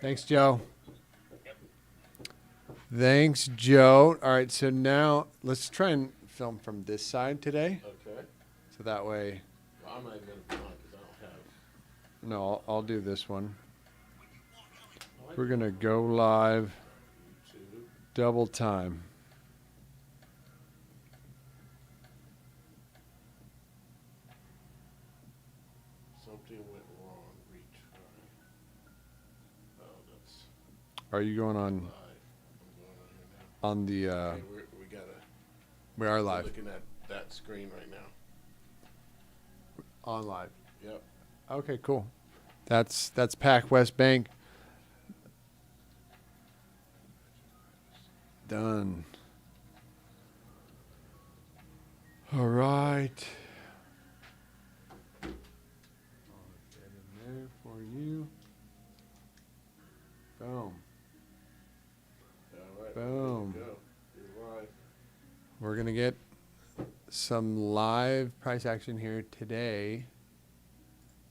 Thanks, Joe. Thanks, Joe. All right, so now let's try and film from this side today. Okay. So that way. Well, I'm not even going to film because I don't have. No, I'll do this one. We're going to go live YouTube. double time. Something went wrong. Retry. Oh, that's Are you going on live. I'm going on here now. the Okay, we gotta. we are We're live. looking at that screen right now. On live. Yep. Okay, cool. That's PacWest Bank. Done. All right. I'll get in there for you. Boom. All right. Boom. There you go. You're live. We're going to get some live price action here today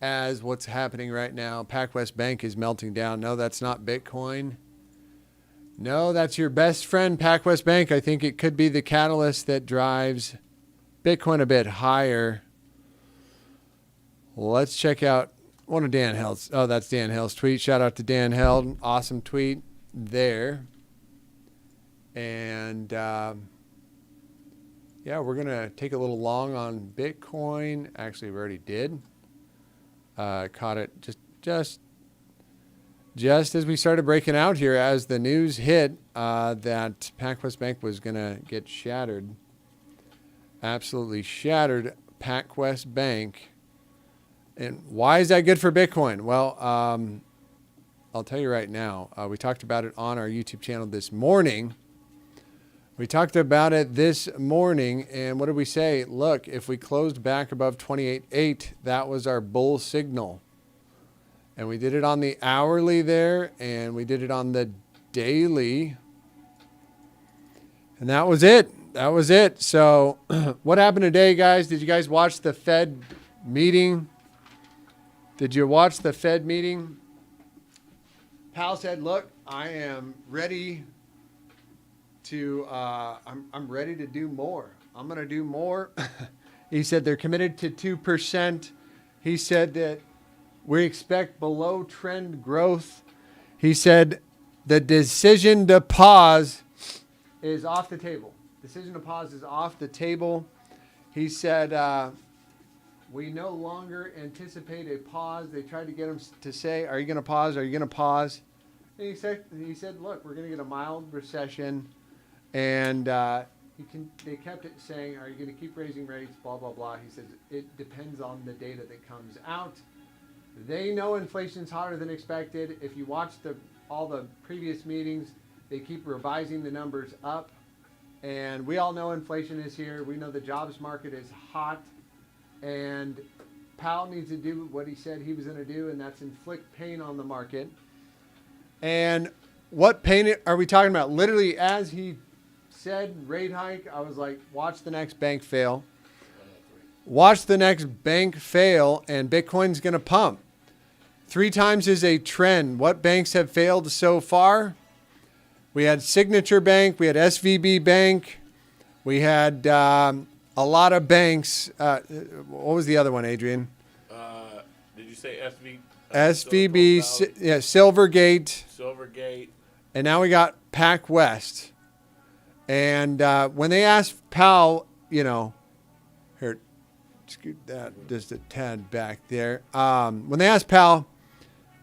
as what's happening right now. PacWest Bank is melting down. No, that's not Bitcoin. No, that's your best friend, PacWest Bank. I think it could be the catalyst that drives Bitcoin a bit higher. Let's check out one of Dan Hell's. Oh, that's Dan Hell's tweet. Shout out to Dan Held. Awesome tweet there. And yeah, we're going to take a little long on Bitcoin. Actually, we already did. Caught it just as we started breaking out here, as the news hit that PacWest Bank was going to get shattered. Absolutely shattered PacWest Bank. And why is that good for Bitcoin? Well, I'll tell you right now. We talked about it on our YouTube channel this morning. We talked about it this morning, and what did we say? Look, if we closed back above 28.8, that was our bull signal. And we did it on the hourly there, and we did it on the daily. And that was it. That was it. So what happened today, guys? Did you guys watch the Fed meeting? Did you watch the Fed meeting? Powell said, look, I am ready to, I'm ready to do more. I'm going to do more. He said they're committed to 2%. He said that we expect below trend growth. He said the decision to pause is off the table. Decision to pause is off the table. He said, we no longer anticipate a pause. They tried to get him to say, are you going to pause? Are you going to pause? And he said, look, we're going to get a mild recession. And they kept it saying, are you going to keep raising rates? Blah, blah, blah. He says, it depends on the data that comes out. They know inflation's hotter than expected. If you watch all the previous meetings, they keep revising the numbers up. And we all know inflation is here. We know the jobs market is hot. And Powell needs to do what he said he was going to do, and that's inflict pain on the market. And what pain are we talking about? Literally, as he said rate hike, I was like, watch the next bank fail. Watch the next bank fail, and Bitcoin's going to pump. 3 times is a trend. What banks have failed so far? We had Signature Bank. We had SVB Bank. We had a lot of banks. What was the other one, Adrian? Did you say SV? SVB, yeah, Silvergate. Silvergate. And now we got PacWest. And when they asked Powell, here, scoot that just a tad back there. When they asked Powell,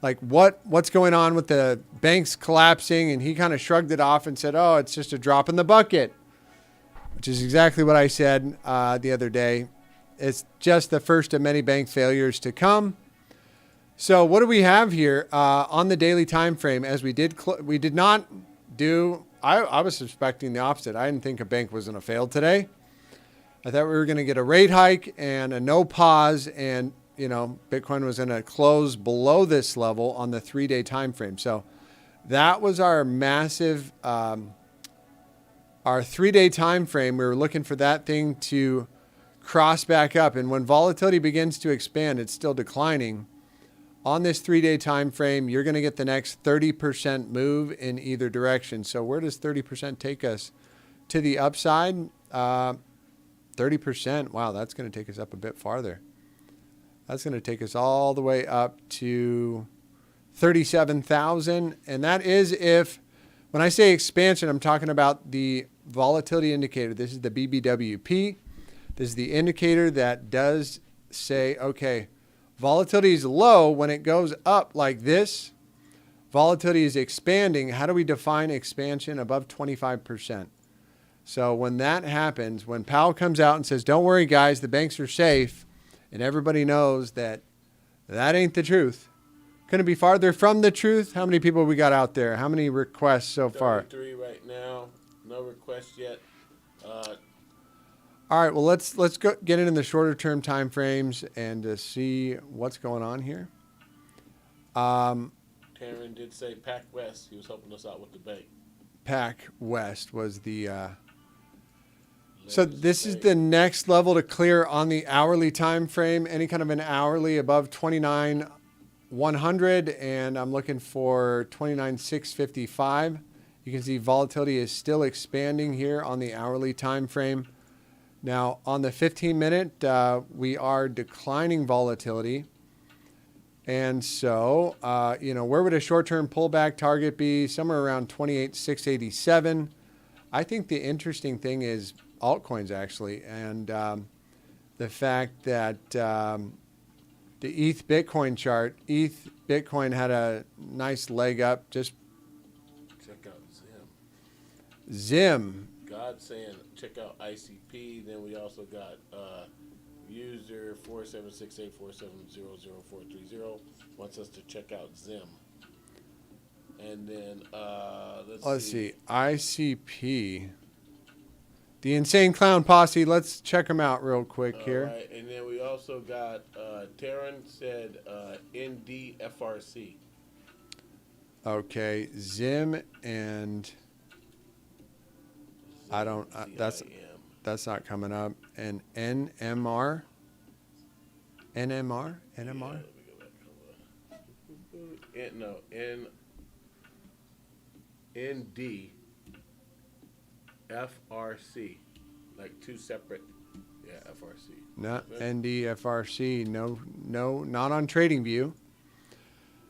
like, what's going on with the banks collapsing, and he kind of shrugged it off and said, oh, it's just a drop in the bucket, which is exactly what I said the other day. It's just the first of many bank failures to come. So what do we have here on the daily time frame? As we did not do, I was suspecting the opposite. I didn't think a bank was going to fail today. I thought we were going to get a rate hike and a no pause, and Bitcoin was going to close below this level on the 3-day time frame. So that was our massive, our 3-day time frame. We were looking for that thing to cross back up, and when volatility begins to expand, it's still declining on this 3-day time frame, you're going to get the next 30% move in either direction. So where does 30% take us? To the upside, 30%. Wow, that's going to take us up a bit farther. That's going to take us all the way up to 37,000. And that is if, when I say expansion, I'm talking about the volatility indicator. This is the BBWP. This is the indicator that does say, okay, volatility is low when it goes up like this. Volatility is expanding. How do we define expansion? Above 25%. So when that happens, when Powell comes out and says, don't worry, guys, the banks are safe, and everybody knows that that ain't the truth. Couldn't be farther from the truth. How many people we got out there? How many requests so far? 33 right now. No requests yet. All right, well, let's go get into the shorter term time frames and see what's going on here. Taryn did say Pac West. He was helping us out with the bank. Pac West was the... So this is the next level to clear on the hourly time frame. Any kind of an hourly above 29,100, and I'm looking for 29,655. You can see volatility is still expanding here on the hourly time frame. Now on the 15-minute, we are declining volatility, and so where would a short-term pullback target be? Somewhere around 28,687. I think the interesting thing is altcoins, actually, and the fact that the ETH Bitcoin chart, ETH Bitcoin had a nice leg up. Just check out Zim. Zim. God saying check out ICP. Then we also got user 476847000430 wants us to check out Zim. And then let's see ICP. The Insane Clown Posse. Let's check them out real quick here. All right, and then we also got Taryn said NDFRC. Okay, Zim and I don't. That's not coming up. And NMR. NMR. Yeah, let me go back. No, ND. FRC, like two separate, FRC. Not NDFRC, no, not on TradingView.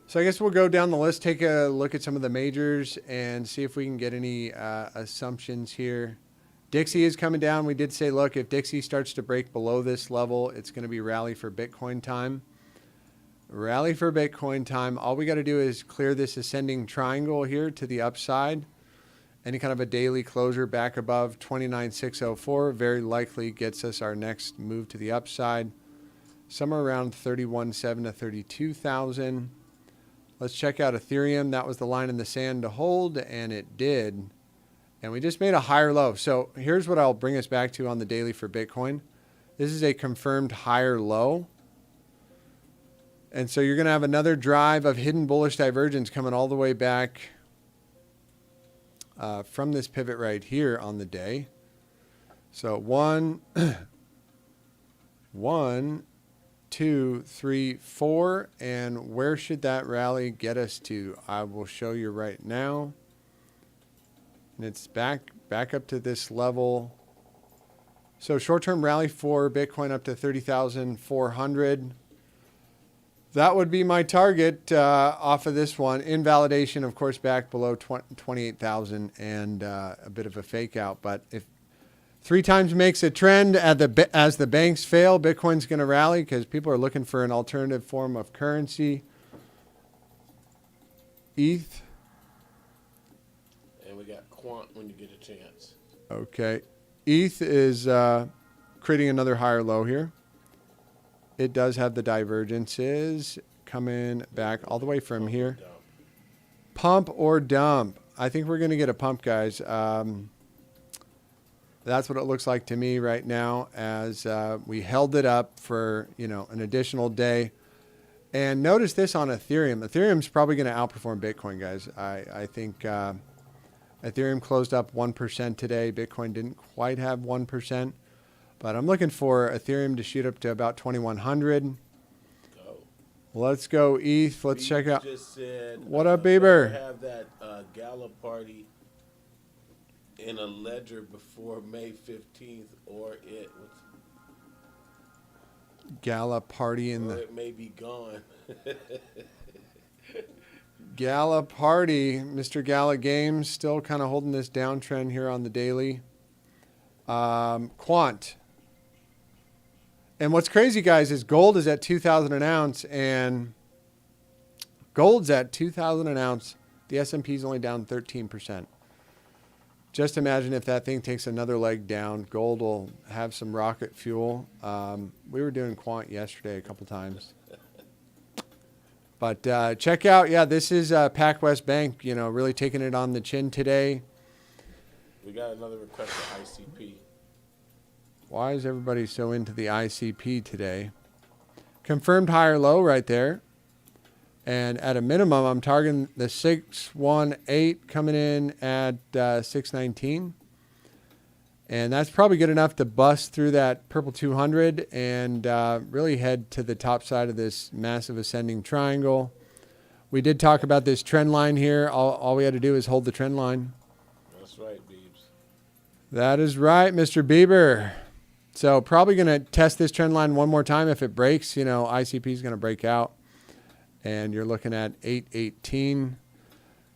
So I guess we'll go down the list, take a look at some of the majors and see if we can get any assumptions here. Dixie is coming down. We did say, look, if Dixie starts to break below this level, it's going to be rally for Bitcoin time. Rally for Bitcoin time. All we got to do is clear this ascending triangle here to the upside. Any kind of a daily closure back above 29,604 very likely gets us our next move to the upside. Somewhere around 31,700 to 32,000. Let's check out Ethereum. That was the line in the sand to hold, and it did. And we just made a higher low. So here's what I'll bring us back to on the daily for Bitcoin. This is a confirmed higher low. And so you're going to have another drive of hidden bullish divergence coming all the way back from this pivot right here on the day. So 1, 2, 3, 4. And where should that rally get us to? I will show you right now. And it's back up to this level. So short-term rally for Bitcoin up to 30,400. That would be my target off of this one. Invalidation, of course, back below 28,000 and a bit of a fake out. But if 3 times makes a trend as the banks fail, Bitcoin's going to rally because people are looking for an alternative form of currency. ETH. And we got Quant when you get a chance. Okay. ETH is creating another higher low here. It does have the divergences coming back all the way from here. Pump or dump. I think we're going to get a pump, guys. That's what it looks like to me right now as we held it up for, an additional day. And notice this on Ethereum. Ethereum's probably going to outperform Bitcoin, guys. I think Ethereum closed up 1% today. Bitcoin didn't quite have 1%. But I'm looking for Ethereum to shoot up to about 2,100. Go. Let's go ETH. Let's check out. Just said, What up, better Bieber? have that gala party in a ledger before May 15th, or Gala party in the it may be gone. Gala party. Mr. Gala Games still kind of holding this downtrend here on the daily. Quant. And what's crazy, guys, is gold is at 2,000 an ounce, and gold's at 2,000 an ounce. The S&P is only down 13%. Just imagine if that thing takes another leg down, gold will have some rocket fuel. We were doing quant yesterday a couple times. But check out, yeah, this is PacWest Bank, you know, really taking it on the chin today. We got another request for ICP. Why is everybody so into the ICP today? Confirmed higher low right there. And at a minimum, I'm targeting the 618 coming in at 619. And that's probably good enough to bust through that purple 200 and really head to the top side of this massive ascending triangle. We did talk about this trend line here. All we had to do is hold the trend line. That's right, Beebs. That is right, Mr. Bieber. So probably going to test this trend line one more time. If it breaks, you know, ICP is going to break out. And you're looking at 818.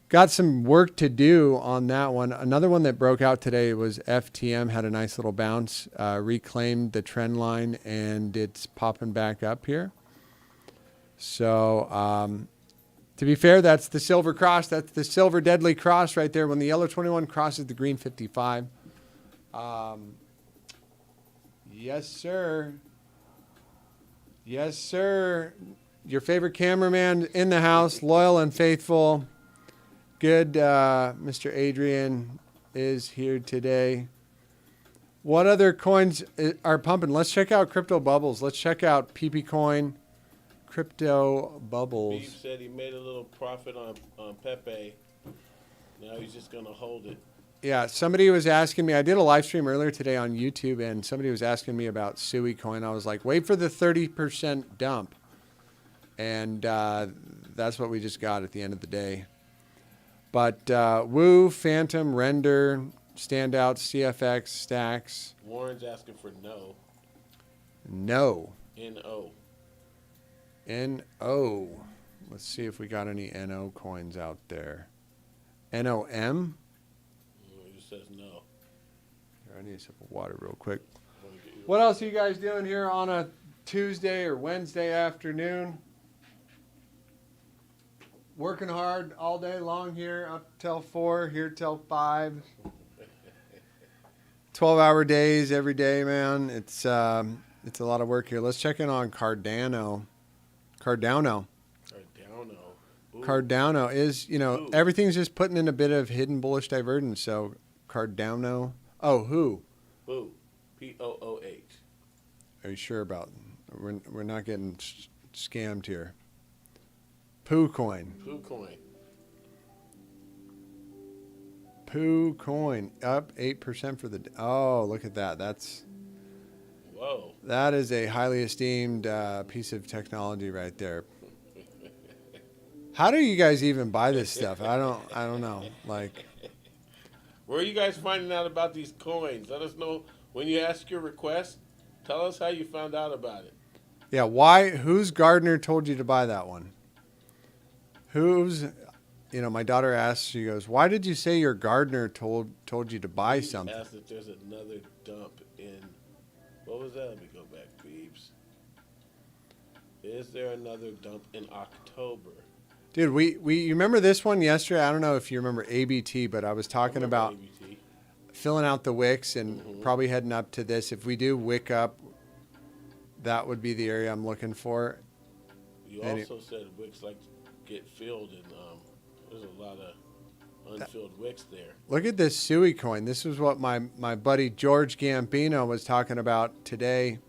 Got some work to do on that one. Another one that broke out today was FTM. Had a nice little bounce. Reclaimed the trend line, and it's popping back up here. So to be fair, that's the silver cross. That's the silver deadly cross right there. When the yellow 21 crosses the green 55. Yes, sir. Yes, sir. Your favorite cameraman in the house, loyal and faithful. Good. Mr. Adrian is here today. What other coins are pumping? Let's check out Crypto Bubbles. Let's check out PP Coin, Crypto Bubbles. Beeb said he made a little profit on Pepe. Now he's just going to hold it. Yeah, somebody was asking me. I did a live stream earlier today on YouTube, and somebody was asking me about Sui Coin. I was like, wait for the 30% dump. And that's what we just got at the end of the day. But Woo, Phantom, Render, Standout, CFX, Stacks. Warren's asking for no. No. N-O. N-O. Let's see if we got any N-O coins out there. N-O-M? He just says no. Here, I need a sip of water real quick. What else are you guys doing here on a Tuesday or Wednesday afternoon? Working hard all day long here, up till 4, here till 5. 12-hour days every day, man. It's a lot of work here. Let's check in on Cardano. Cardano. Ooh. Cardano is, you know, everything's just putting in a bit of hidden bullish divergence. So Cardano. Oh, who? Boo. P-O-O-H. Are you sure about? We're not getting scammed here. Poo Coin. Poo Coin. Poo Coin up 8% for the. Oh, look at that. Whoa. That is a highly esteemed piece of technology right there. How do you guys even buy this stuff? I don't know. Like, where are you guys finding out about these coins? Let us know when you ask your request. Tell us how you found out about it. yeah, why? Whose gardener told you to buy that one? Who's, you know, my daughter asks. She goes, "Why did you say your gardener told you to buy something?" Asked if there's another dump in. What was that? Let me go back, Beebs. Is there another dump in October? Dude, you remember this one yesterday? I don't know if you remember ABT, but I was talking about ABT. filling out the wicks and probably heading up to this. If we do wick up, that would be the area I'm looking for. You also said wicks like to get filled, and there's a lot of unfilled wicks there. Look at this Sui coin. This is what my buddy George Gambino was talking about today.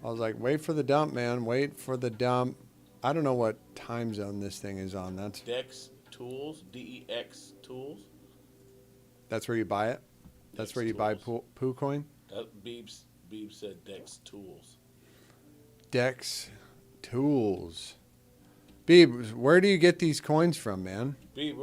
I was like, wait for the dump, man. Wait for the dump. I don't know what time zone this thing is on. Dex Tools, D-E-X Tools. That's where you buy it? That's where you buy Poo coin? Beebs said Dex Tools. Dex Tools. Beeb, where do you get these coins from, man? Beep, where